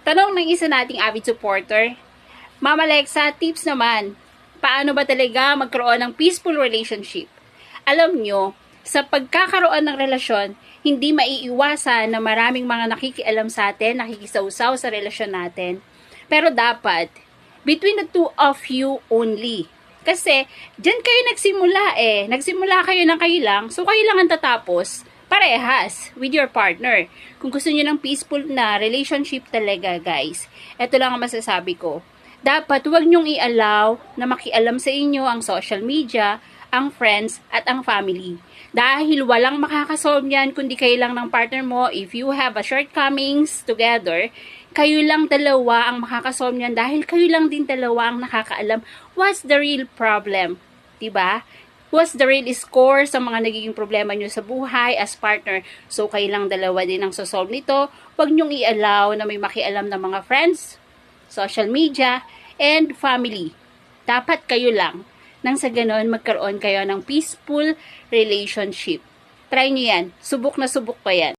Tanong ng isa nating avid supporter, Mama Lexa, tips naman, paano ba talaga magkaroon ng peaceful relationship? Alam nyo, sa pagkakaroon ng relasyon, hindi maiiwasan na maraming mga nakikialam sa atin, nakikisawsaw sa relasyon natin. Pero dapat, between the two of you only. Kasi, dyan kayo nagsimula eh. Nagsimula kayo ng kayo lang, so kayo lang ang tatapos parehas with your partner. Kung gusto niyo ng peaceful na relationship talaga, guys, ito lang ang masasabi ko. Dapat huwag niyong i-allow na makialam sa inyo ang social media, ang friends, at ang family. Dahil walang makakasolve yan kundi kayo lang ng partner mo. If you have a shortcomings together, kayo lang dalawa ang makakasolve yan dahil kayo lang din dalawa ang nakakaalam what's the real problem. Diba? What's the real score sa mga nagiging problema nyo sa buhay as partner. So, kayo lang dalawa din ang sosolve nito. Huwag nyong i-allow na may makialam ng mga friends, social media, and family. Dapat kayo lang. Nang sa ganon, magkaroon kayo ng peaceful relationship. Try nyo yan. Subok na subok pa yan.